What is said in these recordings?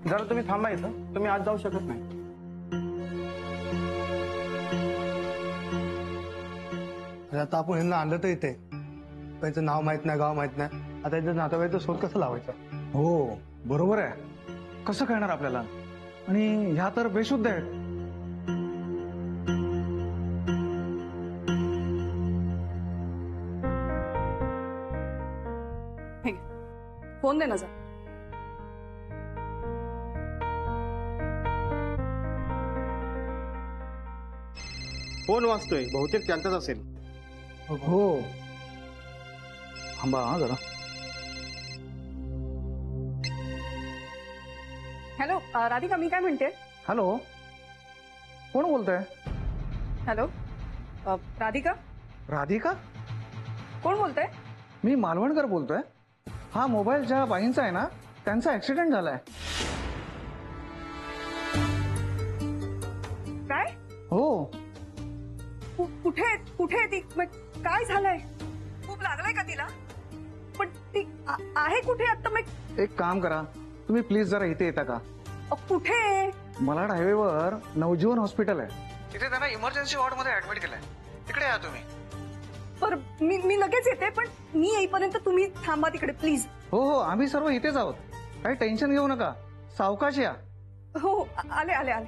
जरा तुम्ही थांबा इथं, तुम्ही आज जाऊ शकत नाही. आता आपण यांना आणलं तर इथे त्यांचं नाव माहित नाही, गाव माहित नाही. आता इथं नातेवाईकचा शोध कसं लावायचा? हो बरोबर आहे. कसं कळणार आपल्याला? आणि ह्या तर बेशुद्ध आहेत. फोन दे ना जा. फोन वाजतोय, बहुतेक त्यांचाच असेल. हो थांबा हा जरा. हॅलो राधिका, मी काय म्हणते. हॅलो, कोण बोलतंय? हॅलो राधिका. राधिका? कोण बोलतंय? मी मालवणकर बोलतोय. हा मोबाईल ज्या बाईंचा आहे ना, त्यांचा ऍक्सिडेंट झालाय. काय? हो. कुठे कुठे ती? काय झालंय? खूप लागलंय का तिला? पण ती आहे कुठे आता? एक काम करा, तुम्ही प्लीज जरा इथे येता का? कुठे? मलाड हायवेवर नवजीवन हॉस्पिटल आहे, तिथे त्यांना इमर्जन्सी वॉर्ड मध्ये ऍडमिट केलंय. तिकडे या तुम्ही. पर मी लगेच येते, पण मी येईपर्यंत तुम्ही थांबा तिकडे प्लीज. हो हो, आम्ही सर्व इथेच आहोत, काही टेन्शन घेऊ नका. सावकाश या. हो आले आले आले.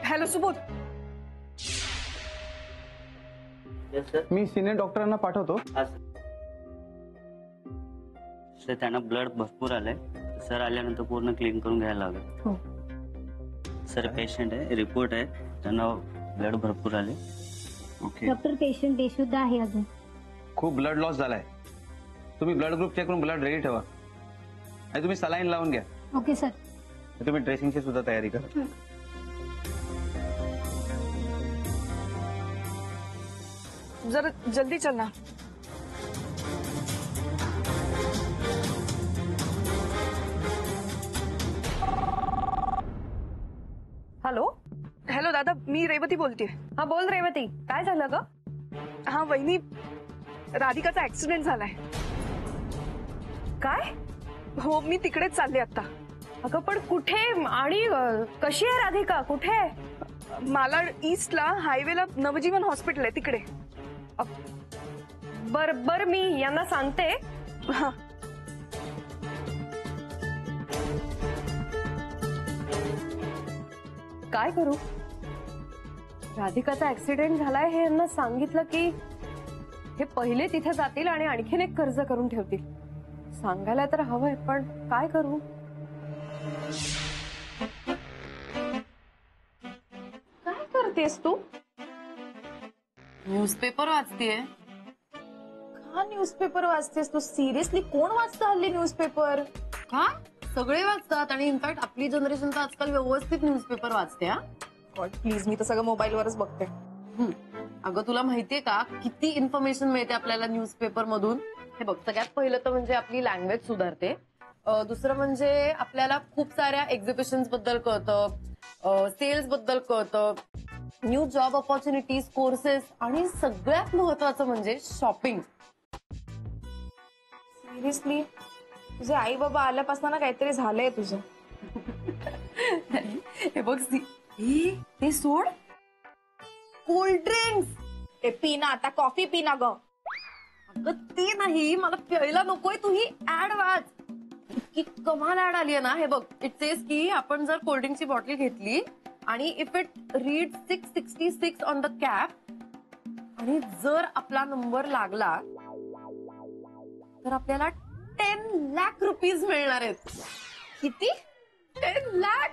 हॅलो सुबोध. मी सिनियर डॉक्टरांना पाठवतो. सर त्यांना ब्लड भरपूर आलंय. सर आल्यानंतर पूर्ण क्लीन करून घ्यायला लागेल. सर पेशंट आहे, रिपोर्ट आहे, त्यांना ब्लड भरपूर आले. ओके डॉक्टर, पेशंट बेशुद्ध आहे अजून. खूप ब्लड लॉस झालाय. तुम्ही ब्लड ग्रुप चेक करून ब्लड रेडी ठेवा आणि तुम्ही सलाईन लावून घ्या. Okay sir. तुम्ही ड्रेसिंगची सुद्धा तयारी करा. जरा जल्दी चल ना. हॅलो. हॅलो दादा, मी रेवती बोलतेय. हा बोल रेवती, काय झालं ग? हा वहिनी, राधिकाचा ऍक्सिडेंट झालाय. काय? हो, मी तिकडेच चालले आता. अगं पण कुठे आणि कशी आहे राधिका? कुठे? मालाड ईस्टला हायवेला नवजीवन हॉस्पिटल आहे तिकडे. बर बर, मी यांना सांगते. हा. काय करू? राधिकाचा ऍक्सिडेंट झालाय हे यांना सांगितलं की हे पहिले तिथे जातील आणि आणखीन एक कर्ज करून ठेवतील. सांगायला तर हवंय, पण काय करू? काय करतेस तू? न्यूजपेपर वाचतेय. का न्यूजपेपर वाचतेस तू? सिरियसली कोण वाचतं हल्ली न्यूजपेपर? का? सगळे वाचतात आणि इनफॅक्ट आपली जनरेशन तर आजकाल व्यवस्थित न्यूजपेपर वाचते. हा गॉड प्लीज, मी तर सगळं मोबाईलवरच बघते. अगं तुला माहितीये का किती इन्फॉर्मेशन मिळते आपल्याला न्यूजपेपर मधून? हे बघ, सगळ्यात पहिलं तर म्हणजे आपली लँग्वेज सुधारते. दुसरं म्हणजे आपल्याला खूप साऱ्या एक्झिबिशन्स बद्दल कळतं, सेल्स बद्दल कळतं, न्यू जॉब ऑपॉर्च्युनिटीज, कोर्सेस आणि सगळ्यात महत्वाचं म्हणजे शॉपिंग. सिरियसली तुझे आई बाबा आल्यापासून ना काहीतरी झालंय तुझं. हे बघ ते सोड, कोल्ड ड्रिंक्स. ते पी ना आता, कॉफी पी ना ग. अगं ते नाही, मला प्यायला नकोय. तू ही ऍड वाच, इतकी कमाल ऍड आली आहे ना. हे बघ, इट सेज की आपण जर कोल्ड्रिंकची बॉटल घेतली आणि if it read 666 on the cap आणि जर आपला नंबर लागला तर आपल्याला 10 लाख रुपीज मिळणार आहेत. किती? 10 लाख.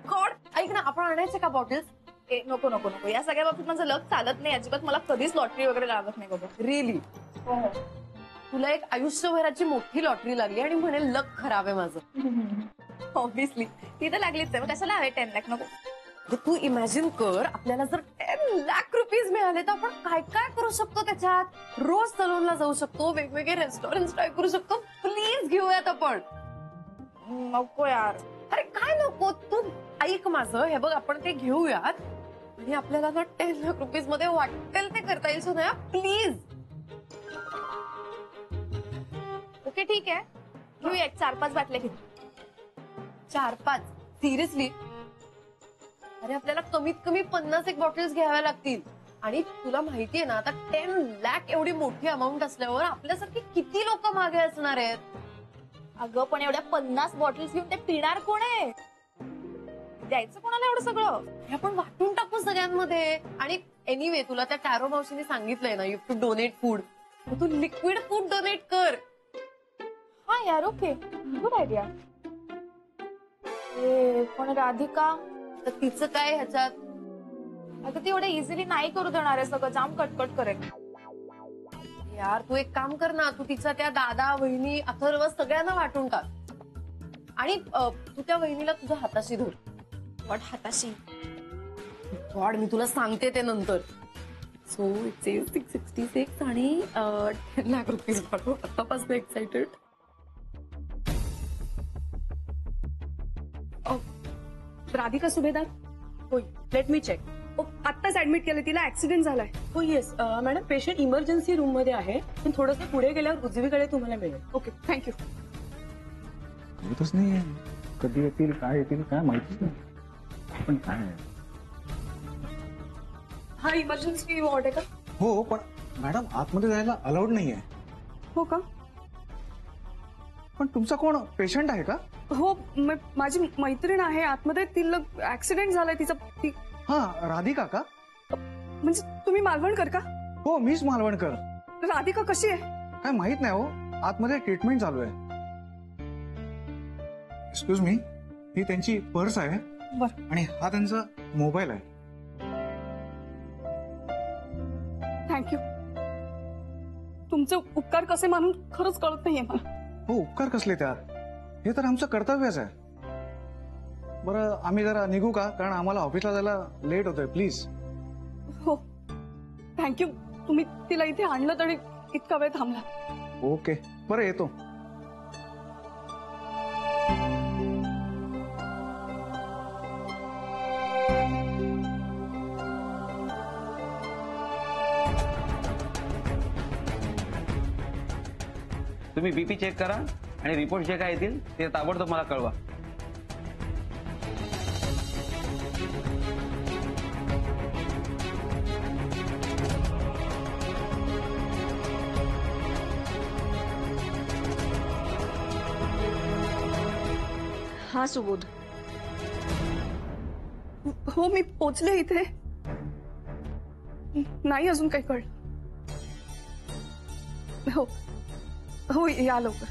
गॉड, ऐक ना, आपण आणायचे का बॉटल्स? नको नको नको, या सगळ्या बाबतीत माझं लक चालत नाही अजिबात. मला कधीच लॉटरी वगैरे लागत नाही बाबा. रिअली? तुला एक आयुष्यभराची मोठी लॉटरी लागली आणि म्हणे लक खराब आहे माझं. ऑब्विसली ती तर लागलीच आहे, कशाला हवे 10 लाख? नको. तू इमॅजिन कर, आपल्याला जर 10 लाख रुपीज मिळाले तर आपण काय काय करू शकतो त्याच्यात. रोज सलूनला जाऊ शकतो, वेगवेगळे रेस्टॉरंट ट्राय करू शकतो. प्लीज घेऊयात आपण. नको यार. अरे काय नको, तू ऐक माझं. हे बघ, आपण ते घेऊयात आणि आपल्याला ना 10 लाख रुपीज मध्ये वाटेल ते करता येईल. सोनया प्लीज. ओके ठीक आहे घेऊया 4-5 बाटल्या घेऊ. 4-5 सिरियसली? अरे आपल्याला कमीत कमी 50 एक बॉटल्स घ्याव्या लागतील. आणि तुला माहितीये ना आता 10 लाख एवढी मोठी अमाऊंट असल्यावर आपल्यासारखी किती लोक मागे असणार आहेत. अगं पण एवढ्या 50 बॉटल्स घेऊन ते पिणार कोण आहे? द्यायचं कोणाला एवढं सगळं? हे आपण वाटून टाकू सगळ्यांमध्ये. आणि एनिवे तुला त्या टॅरो मावशीने सांगितलंय ना, यू टू डोनेट फूड. तू लिक्विड फूड डोनेट कर. हा यार ओके गुड आयडिया. पण राधिका तर तिचं काय ह्याच्यात? अगं ती एवढं इझिली नाही करू देणार आहे, सगळं जाम कटकट करेल. यार तू एक काम कर ना, तू तिचा त्या दादा वहिनी अथर्व सगळ्यांना वाटून टाक. आणि तू त्या वहिनीला तुझ्या हाताशी धर. पण हाताशी गॉड मी तुला सांगते ते नंतर. सो इट्स 666 आणि 10 लाख रुपीज पाठव. आतापासून एक्साइटेड. राधिका सुभेदार होय लेट मी चेक. आत्ताच ऍडमिट केलं, तिला ऍक्सिडेंट झालाय. हो yes madam patient emergency room मध्ये आहे पण थोडंसं पुढे गेल्यावर उजवीकडे तुम्हाला मिळेल. Okay thank you. होतच नाही, कधी येतील काय येतील काय माहितीच नाही. पण काय आहे? हा इमर्जन्सी वॉर्ड आहे का? हो पण मॅडम आतमध्ये जायला अलाउड नाहीये. हो का? पण तुमचा कोण पेशंट आहे का? हो माझी मैत्रीण आहे आतमध्ये, तिला ऍक्सिडेंट झालाय तिचा. हा राधिका का? म्हणजे तुम्ही मालवणकर का? हो मीच मालवणकर. राधिका कशी आहे? काय माहित नाही हो, आतमध्ये ट्रीटमेंट चालू आहे. एक्सक्यूज मी, ही त्यांची पर्स आहे. बरं. आणि हा त्यांचा मोबाईल आहे. थँक्यू. तुमचे उपकार कसे मानून खरंच कळत नाहीये मला. हो उपकार कसले त्यात, हे तर आमचं कर्तव्यच आहे. बरं आम्ही जरा निघू का, कारण आम्हाला ऑफिसला जायला लेट होतोय. प्लीज. हो थँक्यू. तुम्ही तिला इथे आणलं आणि इतका वेळ थांबला. ओके बरं येतो. तुम्ही बीपी चेक करा आणि रिपोर्ट जे काय येतील ते ताबडतोब मला कळवा. हा सुबोध. हो मी पोचले इथे. नाही अजून काही कळलं. हो हो या लवकर.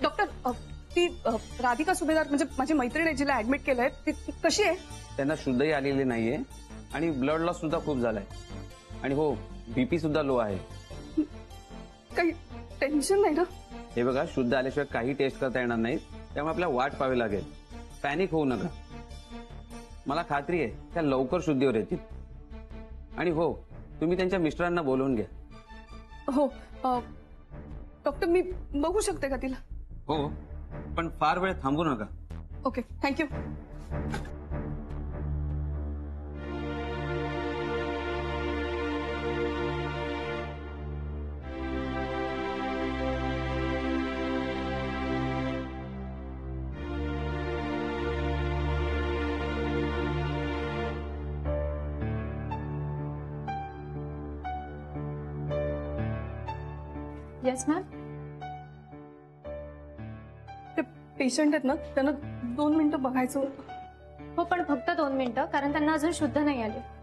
डॉक्टर ती राधिका सुभेदार म्हणजे माझी मैत्रीण आहे जिला ऍडमिट केलंय, ती कशी आहे? त्यांना शुद्धही आलेली नाहीये आणि ब्लड लॉस सुद्धा खूप झालाय. आणि हो बीपी सुद्धा लो आहे. काही टेन्शन नाही ना? हे बघा शुद्ध आल्याशिवाय काही टेस्ट करता येणार नाहीत, त्यामुळे आपल्याला वाट पाहावी लागेल. पॅनिक होऊ नका. मला खात्री आहे त्या लवकर शुद्धीवर येतील. आणि हो तुम्ही त्यांच्या मिस्टरांना बोलवून घ्या. हो डॉक्टर मी बघू शकते का तिला? हो पण फार वेळ थांबू नका. Okay thank you. Yes ma'am. ते पेशंट आहेत ना, त्यांना 2 मिनिटं बघायचं होतं. हो पण फक्त 2 मिनिटं, कारण त्यांना अजून शुद्ध नाही आले.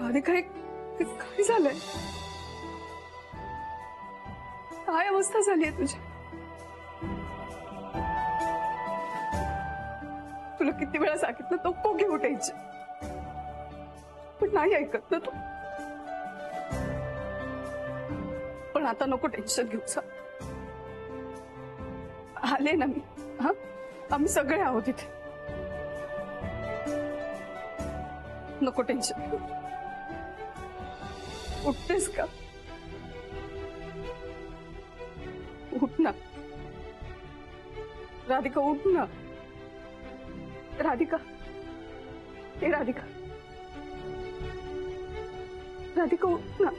राधिका हे काय झालंय? काय अवस्था झाली आहे तुझी? किती वेळा सांगितलं नको घेऊ टेन्शन, पण नाही ऐकत ना तू. पण आता नको टेन्शन घेऊ. आले ना मी. हा, आम्ही सगळे आहोत इथे. नको टेन्शन घेऊ. उठतेस का? उठ ना राधिका, उठ ना राधिका. ए राधिका, राधिका उठ ना.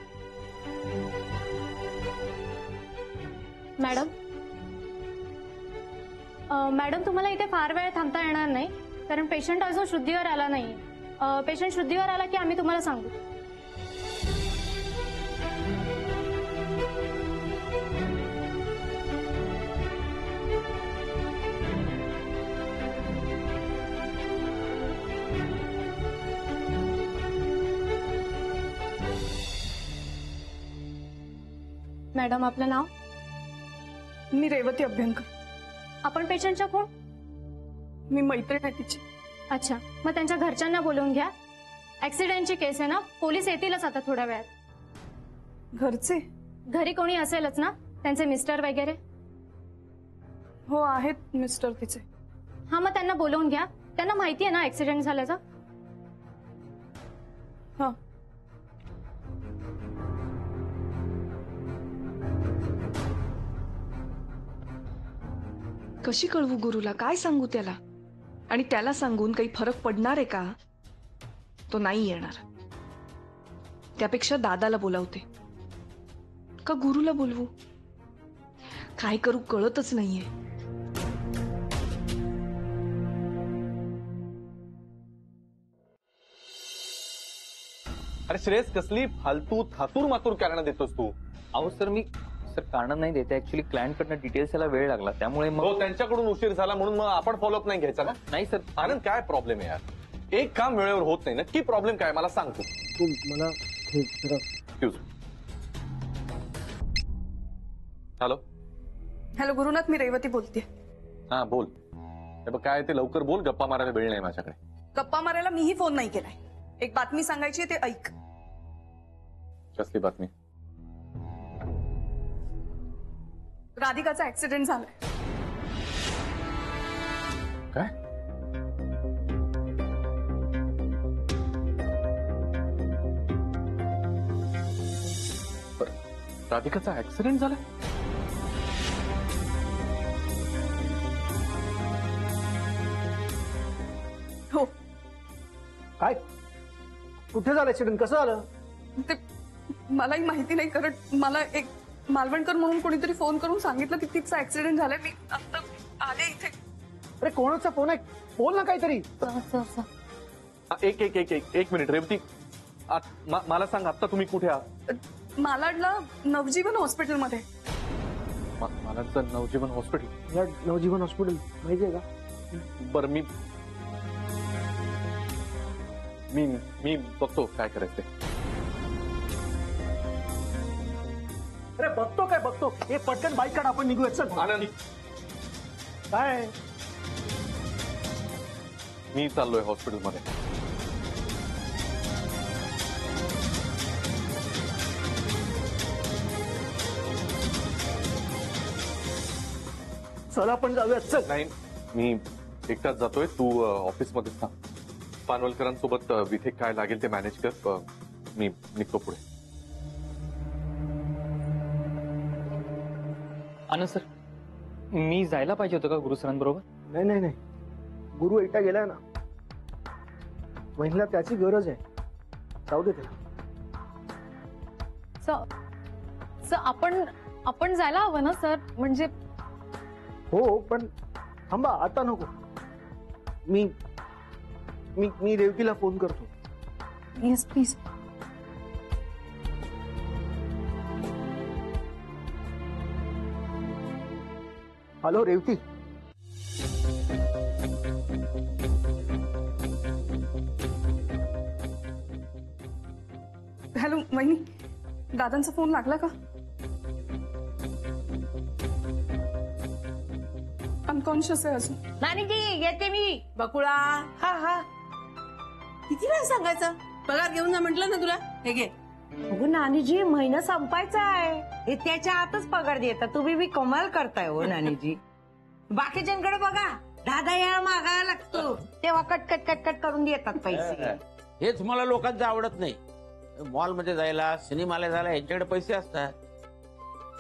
मॅडम मॅडम तुम्हाला इथे फार वेळ थांबता येणार नाही, कारण पेशंट अजून शुद्धीवर आला नाही. पेशंट शुद्धीवर आला की आम्ही तुम्हाला सांगू. मॅडम आपलं नाव? मी रेवती अभ्यंकर. आपण पेशंटच्या कोण? मी मैत्रीण आहे तिची. अच्छा, मग त्यांच्या घरच्यांना बोलवून घ्या. ऍक्सिडेंटची केस आहे ना, पोलीस येतीलच आता थोड्या वेळात. घरचे? घरी कोणी असेलच ना, त्यांचे मिस्टर वगैरे? हो आहेत मिस्टर तिचे. हा, मग त्यांना बोलवून घ्या. त्यांना माहिती आहे ना ऍक्सिडेंट झाल्याचा? हा. कशी कळवू गुरुला? काय सांगू त्याला? आणि त्याला सांगून काही फरक पडणार आहे का? तो नाही येणार. त्यापेक्षा दादाला बोलावते का गुरुला बोलवू? काय करू कळतच नाहीये. अरे श्रेयस, कसली फालतू थातूर मातूर कारण देतोस तू? अहो सर, मी सर कारण नाही देते. ऍक्च्युली क्लायंट कडनं डिटेल्स यायला वेळ लागला, त्यामुळे मग हो, त्यांच्याकडून उशीर झाला म्हणून मग आपण फॉलोअप नाही घ्यायचा का? नाही सर. आनंद, काय प्रॉब्लेम आहे यार? एक काम वेळेवर होत नाही. नक्की प्रॉब्लेम काय मला सांग तू. मला एक्सक्यूज. हॅलो. हॅलो गुरुनाथ, मी रेवती बोलते. हा बोल. हे बघ, काय ते लवकर बोल, गप्पा मारायला वेळ नाही माझ्याकडे. गप्पा मारायला मीही फोन नाही केलाय. एक बातमी सांगायची आहे, ते ऐक. कसली बातमी? राधिकाचा ऍक्सिडेंट झालाय. काय? राधिकाचा ऍक्सिडेंट झाला? हो. काय? कुठे झालं ऍक्सिडेंट? कसं झालं? ते मलाही माहिती नाही, कारण मला एक मालवणकर म्हणून कोणीतरी फोन करून सांगितलं की तिचा ऍक्सिडेंट झालाय. मी आता आले इथे. अरे कोणाचा फोन आहे? बोल ना काहीतरी. एक एक एक एक एक मिनिट रेवती, मला सांग, आता तुम्ही कुठे आहात? मालाडला नवजीवन हॉस्पिटलमध्ये. मालाडचं नवजीवन हॉस्पिटल? या नवजीवन हॉस्पिटल माहिती आहे का? बरं, मी बघतो काय करायचं. अरे बघतो काय बघतो? हे पटकन बाईक काढ, आपण निघूया. चल. आनंद, काय? मी चाललोय हॉस्पिटलमध्ये. चल आपण जाऊया. चल. नाही, मी एकटाच जातोय. तू ऑफिसमध्ये थांब. पानवलकरांसोबत इथे काय लागेल ते मॅनेज कर. मी निघतो पुढे. आनंद सर, मी जायला पाहिजे होतं का गुरु सरांबरोबर? नाही नाही नाही, गुरु एकटा गेलाय ना. महिला त्याची गरज आहे. जाऊ दे त्याला. आपण जायला हवं ना सर? म्हणजे हो, पण थांबा, आता नको. मी मी मी रेवतीला फोन करतो. Yes please. Hello Revati. Hello वहिनी, दादांचा फोन लागला का? अनकॉन्शियस आहे अजून. नानीजी येते मी. बकुळा. हा हा. किती वेळ सांगायचं? पगार घेऊन जा म्हटलं ना तुला. हे घे. अगं नानीजी महिना संपायचा आहे. हे त्याच्या आतच पगार देतात. तुम्ही बी कमाल करताय हो नानीजी. बाकीच्यांकडे बघा 10 वेळा मागायला लागतो तेव्हा कटकट कटकट करून देतात पैसे. हेच मला लोकांचं आवडत नाही. मॉलमध्ये जायला सिनेमाला जायला यांच्याकडे पैसे असतात,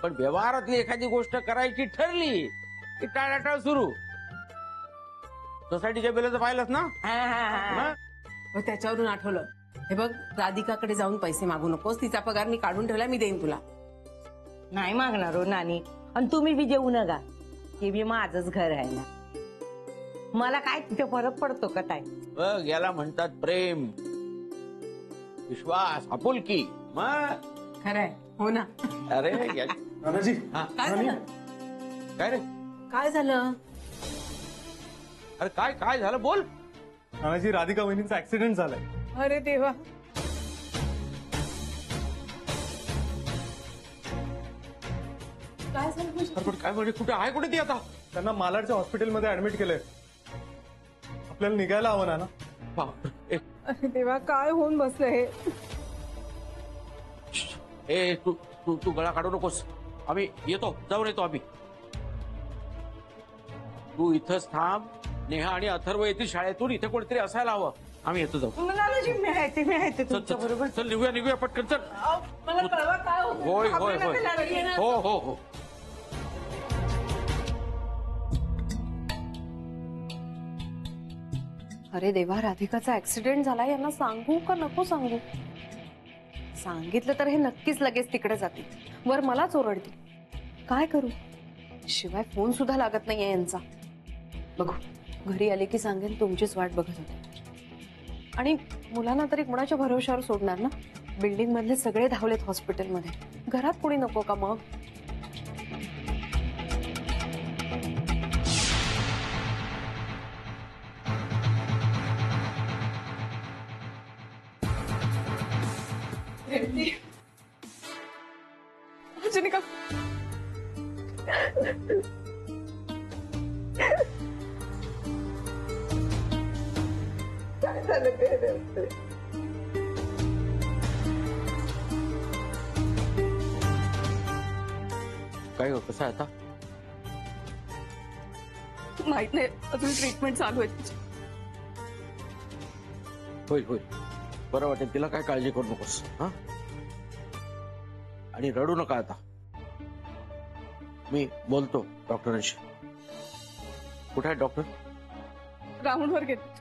पण व्यवहारातली एखादी गोष्ट करायची ठरली की टाळाटाळ सुरू. सोसायटीच्या बिलाचं पाहिलंच ना. मग त्याच्यावरून आठवलं, हे बघ राधिकाकडे जाऊन पैसे मागू नकोस. तिचा पगार मी काढून ठेवला, मी देईन तुला. नाही मागणार हो नानी. आणि तुम्ही बी देऊ नका. हे बी माझंच घर आहे ना. मला काय तिथे फरक पडतो का काय? बघ याला म्हणतात प्रेम, विश्वास, आपुलकी. मग खरंय. हो ना. अरे नानाजी. काय झालं? काय रे काय झालं? अरे काय काय झालं बोल. नानाजी, राधिका वहिनींचा ऍक्सिडेंट झालाय. अरे देवा. काय झालं? काय म्हणजे कुठे आहे, कुठे ती आता? त्यांना मालाडच्या हॉस्पिटलमध्ये ऍडमिट केलंय. आपल्याला निघायला हवं ना. बापरे. अरे देवा, काय होऊन बसलं हे? ए तू तू तू गळा काढू नकोस. आम्ही येतो, जाऊन येतो आम्ही. तू इथंच थांब. नेहा आणि अथर्व येतील शाळेतून. इथे कोणतरी असायला हवं. आम्ही येतो, जाऊ. नानाजी मी आहे तुमच्या बरोबर. चल निघूया निघूया पटकन चल. मला कळवा काय होतं. होय होय होय. हो हो हो. अरे देवा, राधिकाचा ऍक्सिडेंट झाला. यांना सांगू का नको सांगू? सांगितलं तर हे नक्कीच लगेच तिकडे जातील. वर मलाच ओरडतील. काय करू? शिवाय फोन सुद्धा लागत नाहीये यांचा. बघू, घरी आले की सांगेन तुमचीच वाट बघत होते. आणि मुलांना तरी कुणाच्या भरोशावर सोडणार ना? बिल्डिंग मधले सगळे धावलेत हॉस्पिटलमध्ये. घरात कोणी नको का मग? अजून का काय झालं काय कसं आहे आता? माहित नाही, अजून ट्रीटमेंट चालू आहे तिची. होईल होईल, बरं वाटेल तिला. काय काळजी करू नकोस. हा, आणि रडू नका आता. मी बोलतो डॉक्टरांशी. कुठे आहे डॉक्टर? राऊंडवर गेले.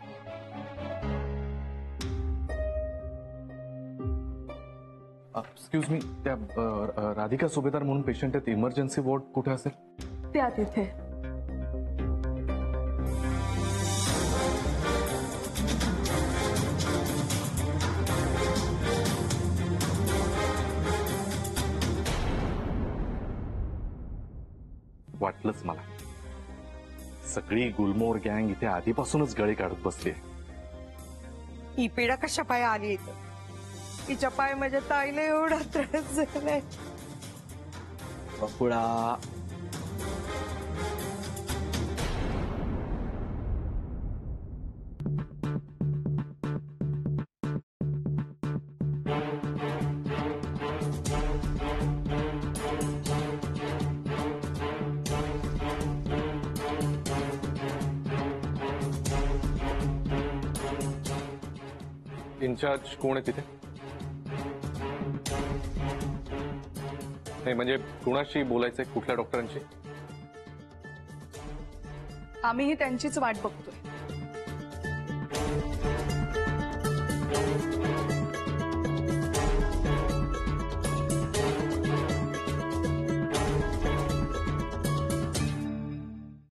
एक्सक्यूज मी, त्या राधिका सुभेदार म्हणून पेशंट आहेत, इमर्जन्सी वॉर्ड कुठे असेल? त्या तिथे. वाटलंच मला. सगळी गुलमोहर गँग इथे आधीपासूनच गळे काढत बसली. ही पिढा कशा पाय आली इथं? तिच्या पाय माझ्या ताईला एवढा त्रास झालाय. बकुळा, इन्चार्ज कोण आहे तिथे? नाही म्हणजे कुणाशी बोलायचंय? कुठल्या डॉक्टरांशी? आम्हीही त्यांचीच वाट बघतोय.